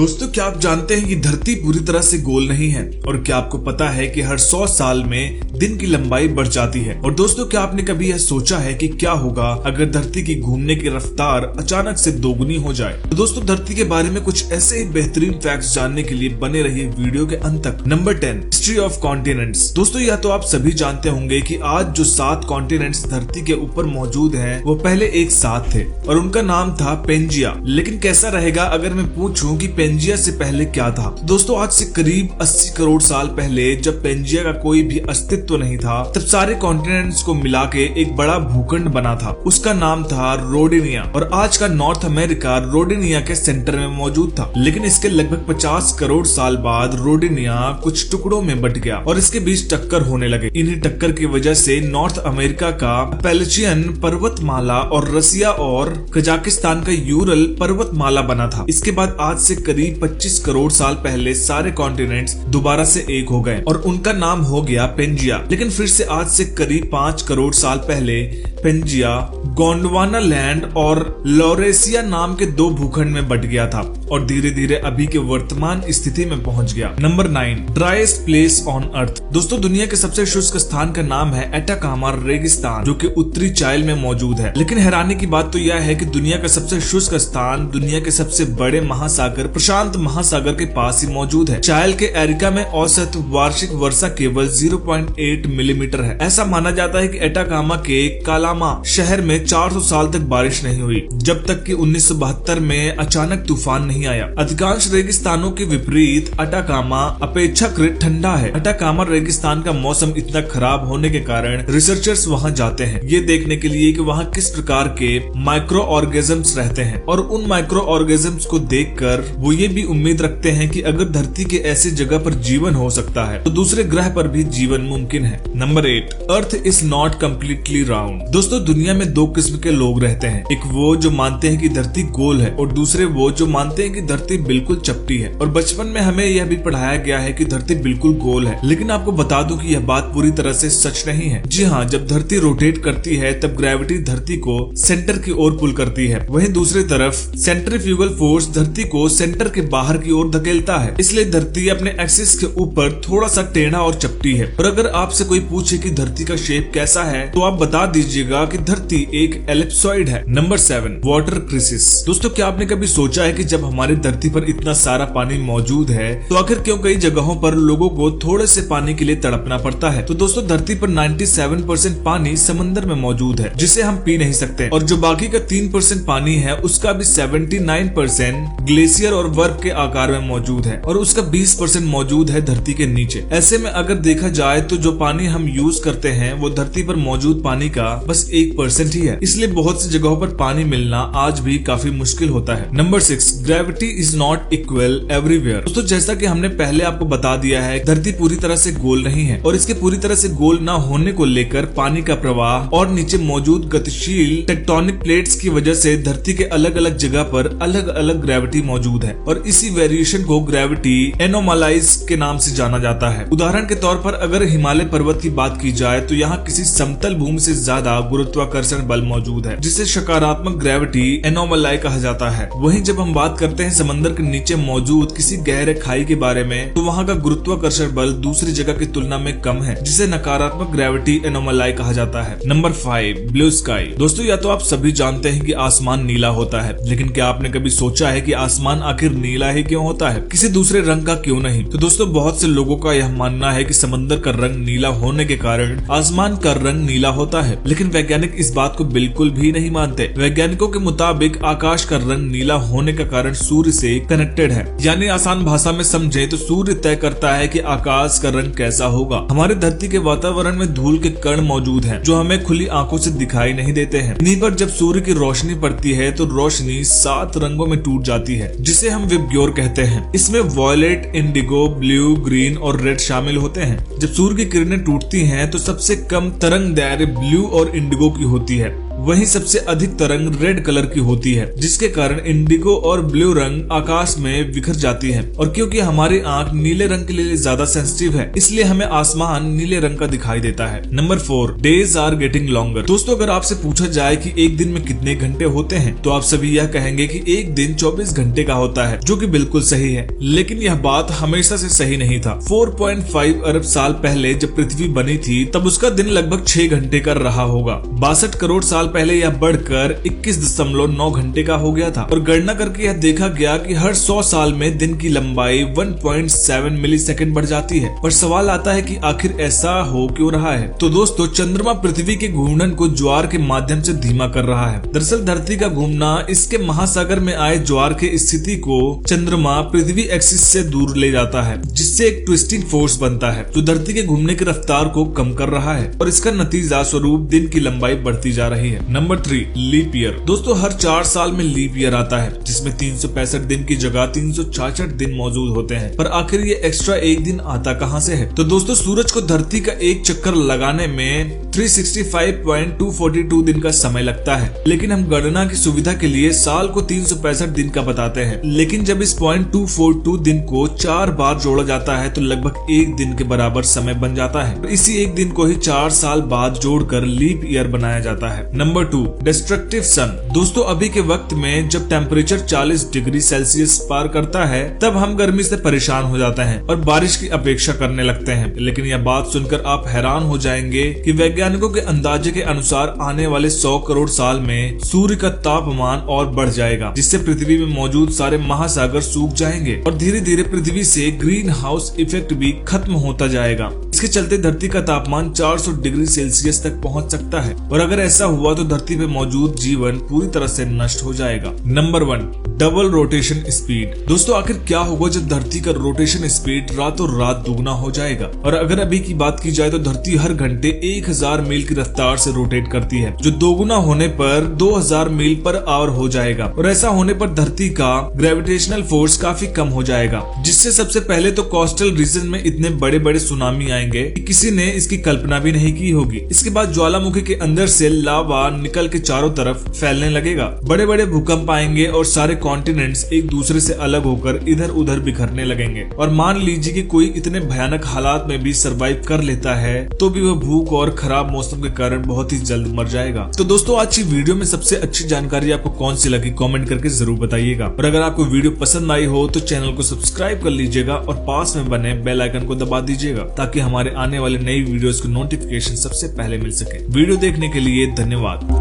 दोस्तों, क्या आप जानते हैं कि धरती पूरी तरह से गोल नहीं है? और क्या आपको पता है कि हर 100 साल में दिन की लंबाई बढ़ जाती है? और दोस्तों, क्या आपने कभी यह सोचा है कि क्या होगा अगर धरती की घूमने की रफ्तार अचानक से दोगुनी हो जाए? तो दोस्तों, धरती के बारे में कुछ ऐसे ही बेहतरीन फैक्ट्स जानने के लिए बने रहिए वीडियो के अंत तक। Number 10, history of continents. दोस्तों, यह तो आप सभी जानते होंगे कि आज जो 7 कॉन्टिनेंट्स धरती के ऊपर मौजूद हैं, वो पहले एक साथ थे और उनका नाम था पेंजिया। लेकिन कैसा रहेगा अगर मैं पूछूं कि पेंजिया से पहले क्या था? तो दोस्तों, आज से करीब 80 करोड़ साल पहले जब पेंजिया का कोई भी अस्तित्व नहीं था, तब सारे कॉन्टिनेंट्स को मिला के एक बड़ा भूखंड बना था। उसका नाम था रोडेनिया और आज का नॉर्थ अमेरिका रोडेनिया के सेंटर में मौजूद था। लेकिन इसके लगभग 50 करोड़ साल बाद रोडेनिया कुछ टुकड़ों में बट गया और इसके बीच टक्कर होने लगे। इन्हीं टक्कर की वजह से नॉर्थ अमेरिका का पैलेचियन पर्वतमाला और रसिया और कजाकिस्तान का यूरल पर्वतमाला बना था। इसके बाद आज से करीब 25 करोड़ साल पहले सारे कॉन्टिनेंट्स दोबारा से एक हो गए और उनका नाम हो गया पेंजिया। लेकिन फिर से आज से करीब 5 करोड़ साल पहले पेंजिया गोंडवाना लैंड और लॉरेसिया नाम के 2 भूखंड में बट गया था और धीरे धीरे अभी के वर्तमान स्थिति में पहुंच गया। Number 9, driest place on earth. दोस्तों, दुनिया के सबसे शुष्क स्थान का नाम है एटाकामा रेगिस्तान, जो कि उत्तरी चाइल में मौजूद है। लेकिन हैरानी की बात तो यह है कि दुनिया का सबसे शुष्क स्थान दुनिया के सबसे बड़े महासागर प्रशांत महासागर के पास ही मौजूद है। चाइल के एरिका में औसत वार्षिक वर्षा केवल 0.8 मिलीमीटर है। ऐसा माना जाता है कि एटाकामा के कालामा शहर में 400 साल तक बारिश नहीं हुई, जब तक कि 1972 में अचानक तूफान नहीं आया। अधिकांश रेगिस्तानों के विपरीत अटाकामा अपेक्षाकृत ठंडा है। अटाकामा रेगिस्तान का मौसम इतना खराब होने के कारण रिसर्चर्स वहां जाते हैं ये देखने के लिए कि वहां किस प्रकार के माइक्रो ऑर्गेनिजम्स रहते हैं, और उन माइक्रो ऑर्गेनिजम्स को देखकर वो ये भी उम्मीद रखते हैं कि अगर धरती के ऐसी जगह पर जीवन हो सकता है तो दूसरे ग्रह पर भी जीवन मुमकिन है। Number 8, earth is not completely round. दोस्तों, दुनिया में 2 किस्म के लोग रहते हैं। एक वो जो मानते हैं कि धरती गोल है और दूसरे वो जो मानते हैं कि धरती बिल्कुल चपटी है। और बचपन में हमें यह भी पढ़ाया गया है कि धरती बिल्कुल गोल है। लेकिन आपको बता दूं कि यह बात पूरी तरह से सच नहीं है। जी हाँ, जब धरती रोटेट करती है तब ग्रेविटी धरती को सेंटर की ओर पुल करती है। वहीं दूसरी तरफ सेंट्रीफ्यूगल फोर्स धरती को सेंटर के बाहर की ओर धकेलता है। इसलिए धरती अपने एक्सिस के ऊपर थोड़ा सा टेढ़ा और चपटी है। और अगर आपसे कोई पूछे कि धरती का शेप कैसा है तो आप बता दीजिएगा कि धरती एक एलिप्सॉइड है। Number 7, water crisis. दोस्तों, क्या आपने कभी सोचा है कि जब हमारी धरती पर इतना सारा पानी मौजूद है तो आखिर क्यों कई जगहों पर लोगों को थोड़े से पानी के लिए तड़पना पड़ता है? तो दोस्तों, धरती पर 97% पानी समंदर में मौजूद है जिसे हम पी नहीं सकते, और जो बाकी का 3% पानी है उसका भी 79% ग्लेशियर और बर्फ के आकार में मौजूद है और उसका 20% मौजूद है धरती के नीचे। ऐसे में अगर देखा जाए तो जो पानी हम यूज करते हैं वो धरती पर मौजूद पानी का बस 1% ही है। इसलिए बहुत सी जगहों पर पानी मिलना आज भी काफी मुश्किल होता है। Number 6, gravity is not equal everywhere. दोस्तों, जैसा कि हमने पहले आपको बता दिया है, धरती पूरी तरह से गोल नहीं है और इसके पूरी तरह से गोल न होने को लेकर पानी का प्रवाह और नीचे मौजूद गतिशील टेक्टोनिक प्लेट्स की वजह से धरती के अलग अलग जगह पर अलग अलग ग्रेविटी मौजूद है और इसी वेरिएशन को ग्रेविटी एनोमलाइज के नाम से जाना जाता है। उदाहरण के तौर पर अगर हिमालय पर्वत की बात की जाए तो यहाँ किसी समतल भूमि से ज्यादा गुरुत्वाकर्षण बल मौजूद है जिसे सकारात्मक ग्रेविटी एनोमलाई कहा जाता है। वहीं जब हम बात करते हैं समंदर के नीचे मौजूद किसी गहरे खाई के बारे में तो वहाँ का गुरुत्वाकर्षण बल दूसरी जगह की तुलना में कम है जिसे नकारात्मक ग्रेविटी एनोमलाई कहा जाता है। Number 5, blue sky. दोस्तों, या तो आप सभी जानते हैं कि आसमान नीला होता है, लेकिन क्या आपने कभी सोचा है कि आसमान आखिर नीला ही क्यों होता है, किसी दूसरे रंग का क्यों नहीं? तो दोस्तों, बहुत से लोगों का यह मानना है कि समंदर का रंग नीला होने के कारण आसमान का रंग नीला होता है, लेकिन वैज्ञानिक इस बात को बिल्कुल भी नहीं मानते। वैज्ञानिकों के मुताबिक आकाश का रंग नीला होने का कारण सूर्य से कनेक्टेड है। यानी आसान भाषा में समझे तो सूर्य तय करता है कि आकाश का रंग कैसा होगा। हमारे धरती के वातावरण में धूल के कण मौजूद हैं, जो हमें खुली आंखों से दिखाई नहीं देते हैं। इन्हीं पर जब सूर्य की रोशनी पड़ती है तो रोशनी 7 रंगों में टूट जाती है जिसे हम विबग्योर कहते हैं। इसमें वॉयलेट, इंडिगो, ब्लू, ग्रीन और रेड शामिल होते हैं। जब सूर्य की किरणें टूटती हैं तो सबसे कम तरंग दैर्घ्य ब्लू और इंडिगो की होती है, वहीं सबसे अधिक तरंग रेड कलर की होती है, जिसके कारण इंडिगो और ब्लू रंग आकाश में बिखर जाती है। और क्योंकि हमारी आंख नीले रंग के लिए ज्यादा सेंसिटिव है, इसलिए हमें आसमान नीले रंग का दिखाई देता है। Number 4, days are getting longer. दोस्तों अगर आपसे पूछा जाए कि एक दिन में कितने घंटे होते हैं, तो आप सभी यह कहेंगे कि एक दिन 24 घंटे का होता है, जो कि बिल्कुल सही है। लेकिन यह बात हमेशा से सही नहीं था। 4.5 अरब साल पहले जब पृथ्वी बनी थी, तब उसका दिन लगभग 6 घंटे का रहा होगा। 62 करोड़ साल पहले यह बढ़कर 21.9 घंटे का हो गया था। और गणना करके यह देखा गया कि हर 100 साल में दिन की लंबाई 1.7 मिलीसेकंड बढ़ जाती है। पर सवाल आता है कि आखिर ऐसा हो क्यों रहा है? तो दोस्तों चंद्रमा पृथ्वी के घूर्णन को ज्वार के माध्यम से धीमा कर रहा है। दरअसल धरती का घूमना इसके महासागर में आए ज्वार के स्थिति को चंद्रमा पृथ्वी एक्सिस से दूर ले जाता है, जिससे एक ट्विस्टिंग फोर्स बनता है जो धरती के घूमने की रफ्तार को कम कर रहा है। और इसका नतीजा स्वरूप दिन की लंबाई बढ़ती जा रही है। Number 3, leap year. दोस्तों हर 4 साल में लीप ईयर आता है, जिसमें 365 दिन की जगह 366 दिन मौजूद होते हैं। पर आखिर ये एक्स्ट्रा एक दिन आता कहां से है? तो दोस्तों सूरज को धरती का एक चक्कर लगाने में 365.242 दिन का समय लगता है, लेकिन हम गणना की सुविधा के लिए साल को 365 दिन का बताते हैं। लेकिन जब इस 0.242 दिन को 4 बार जोड़ा जाता है तो लगभग एक दिन के बराबर समय बन जाता है। तो इसी एक दिन को ही 4 साल बाद जोड़कर लीप ईयर बनाया जाता है। नंबर 2, डिस्ट्रक्टिव सन। दोस्तों अभी के वक्त में जब टेम्परेचर 40 डिग्री सेल्सियस पार करता है, तब हम गर्मी से परेशान हो जाते हैं और बारिश की अपेक्षा करने लगते हैं। लेकिन यह बात सुनकर आप हैरान हो जाएंगे कि वैज्ञानिकों के अंदाजे के अनुसार आने वाले 100 करोड़ साल में सूर्य का तापमान और बढ़ जाएगा, जिससे पृथ्वी में मौजूद सारे महासागर सूख जाएंगे और धीरे धीरे पृथ्वी से ग्रीन हाउस इफेक्ट भी खत्म होता जाएगा। इसके चलते धरती का तापमान 400 डिग्री सेल्सियस तक पहुंच सकता है। और अगर ऐसा हुआ तो धरती पे मौजूद जीवन पूरी तरह से नष्ट हो जाएगा। Number 1, double rotation speed. दोस्तों आखिर क्या होगा जब धरती का रोटेशन स्पीड रातों रात दुगना हो जाएगा? और अगर अभी की बात की जाए तो धरती हर घंटे 1000 मील की रफ्तार से रोटेट करती है, जो दोगुना होने पर 2000 मील पर आवर हो जाएगा। और ऐसा होने पर धरती का ग्रेविटेशनल फोर्स काफी कम हो जाएगा, जिससे सबसे पहले तो कोस्टल रीजन में इतने बड़े बड़े सुनामी आएंगे कि किसी ने इसकी कल्पना भी नहीं की होगी। इसके बाद ज्वालामुखी के अंदर से लावा निकल के चारों तरफ फैलने लगेगा, बड़े बड़े भूकंप आएंगे और सारे कॉन्टिनेंट्स एक दूसरे से अलग होकर इधर उधर बिखरने लगेंगे। और मान लीजिए कि कोई इतने भयानक हालात में भी सरवाइव कर लेता है, तो भी वह भूख और खराब मौसम के कारण बहुत ही जल्द मर जाएगा। तो दोस्तों आज की वीडियो में सबसे अच्छी जानकारी आपको कौन सी लगी, कमेंट करके जरूर बताइएगा। और अगर आपको वीडियो पसंद आई हो तो चैनल को सब्सक्राइब कर लीजिएगा और पास में बने बेल आइकन को दबा दीजिएगा, ताकि हमारे आने वाले नई वीडियोस की नोटिफिकेशन सबसे पहले मिल सके। वीडियो देखने के लिए धन्यवाद।